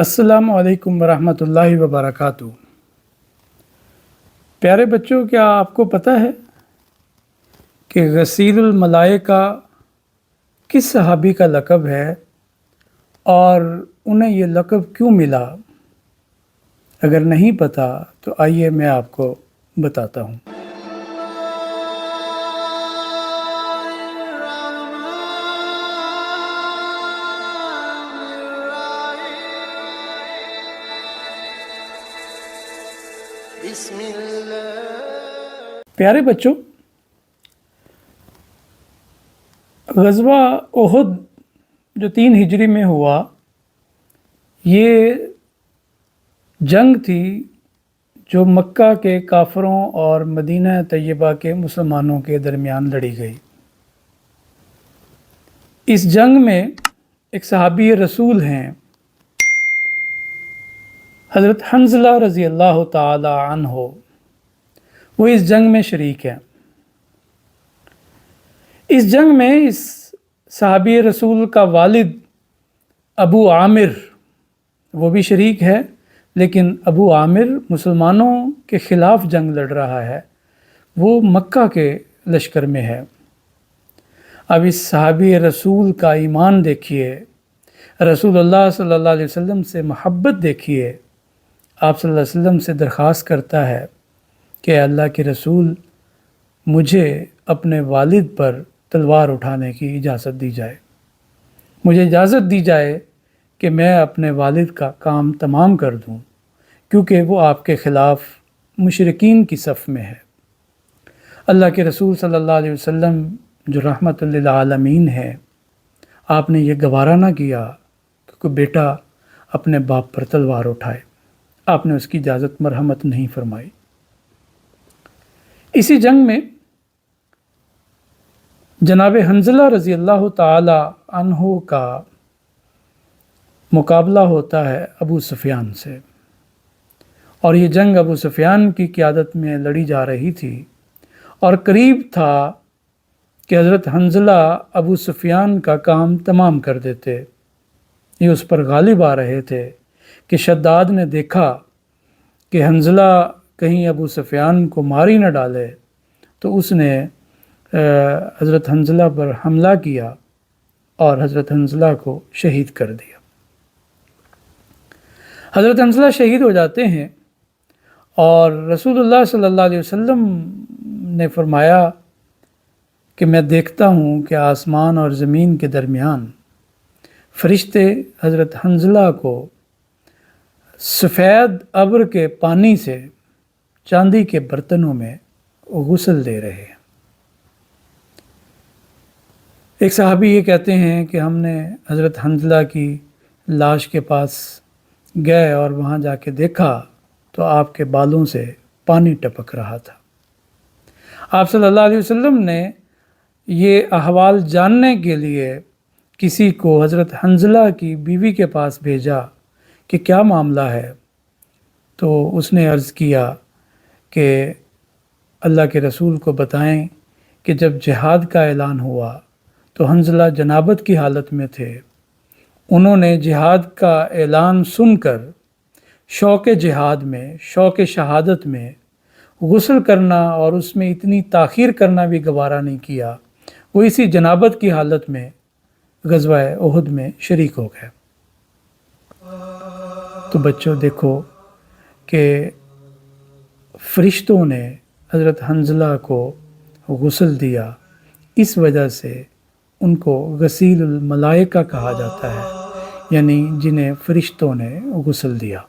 السلام علیکم ورحمۃ اللہ وبرکاتہ۔ پیارے بچوں، کیا آپ کو پتہ ہے کہ غسیل الملائکہ کس صحابی کا لقب ہے اور انہیں یہ لقب کیوں ملا؟ اگر نہیں پتہ تو آئیے میں آپ کو بتاتا ہوں۔ پیارے بچوں، غزوہ احد جو 3 ہجری میں ہوا، یہ جنگ تھی جو مکہ کے کافروں اور مدینہ طیبہ کے مسلمانوں کے درمیان لڑی گئی۔ اس جنگ میں ایک صحابی رسول ہیں، حضرت حنظلہ رضی اللہ تعالی عنہ، وہ اس جنگ میں شریک ہیں۔ اس جنگ میں اس صحابی رسول کا والد ابو عامر وہ بھی شریک ہے، لیکن ابو عامر مسلمانوں کے خلاف جنگ لڑ رہا ہے، وہ مکہ کے لشکر میں ہے۔ اب اس صحابی رسول کا ایمان دیکھیے، رسول اللہ صلی اللہ علیہ وسلم سے محبت دیکھیے۔ آپ صلی اللہ علیہ وسلم سے درخواست کرتا ہے کہ اللہ کے رسول، مجھے اپنے والد پر تلوار اٹھانے کی اجازت دی جائے، مجھے اجازت دی جائے کہ میں اپنے والد کا کام تمام کر دوں، کیونکہ وہ آپ کے خلاف مشرکین کی صف میں ہے۔ اللہ کے رسول صلی اللہ علیہ وسلم جو رحمت للعالمین ہے، آپ نے یہ گوارا نہ کیا کہ کوئی بیٹا اپنے باپ پر تلوار اٹھائے، آپ نے اس کی اجازت مرحمت نہیں فرمائی۔ اسی جنگ میں جناب حنظلہ رضی اللہ تعالی عنہ کا مقابلہ ہوتا ہے ابو سفیان سے، اور یہ جنگ ابو سفیان کی قیادت میں لڑی جا رہی تھی، اور قریب تھا کہ حضرت حنظلہ ابو سفیان کا کام تمام کر دیتے۔ یہ اس پر غالب آ رہے تھے کہ شداد نے دیکھا کہ حنظلہ کہیں ابو سفیان کو مار ہی نہ ڈالے، تو اس نے حضرت حنظلہ پر حملہ کیا اور حضرت حنظلہ کو شہید کر دیا۔ حضرت حنظلہ شہید ہو جاتے ہیں، اور رسول اللہ صلی اللہ علیہ وسلم نے فرمایا کہ میں دیکھتا ہوں کہ آسمان اور زمین کے درمیان فرشتے حضرت حنظلہ کو سفید ابر کے پانی سے چاندی کے برتنوں میں غسل دے رہے ہیں۔ ایک صحابی یہ کہتے ہیں کہ ہم نے حضرت حنظلہ کی لاش کے پاس گئے اور وہاں جا کے دیکھا تو آپ کے بالوں سے پانی ٹپک رہا تھا۔ آپ صلی اللہ علیہ وسلم نے یہ احوال جاننے کے لیے کسی کو حضرت حنظلہ کی بیوی کے پاس بھیجا کہ کیا معاملہ ہے، تو اس نے عرض کیا کہ اللہ کے رسول کو بتائیں کہ جب جہاد کا اعلان ہوا تو حنظلہ جنابت کی حالت میں تھے، انہوں نے جہاد کا اعلان سن کر شوق جہاد میں، شوق شہادت میں غسل کرنا اور اس میں اتنی تاخیر کرنا بھی گوارا نہیں کیا، وہ اسی جنابت کی حالت میں غزوہ احد میں شریک ہو گئے۔ تو بچوں دیکھو کہ فرشتوں نے حضرت حنظلہ کو غسل دیا، اس وجہ سے ان کو غسیل الملائکہ کہا جاتا ہے، یعنی جنہیں فرشتوں نے غسل دیا۔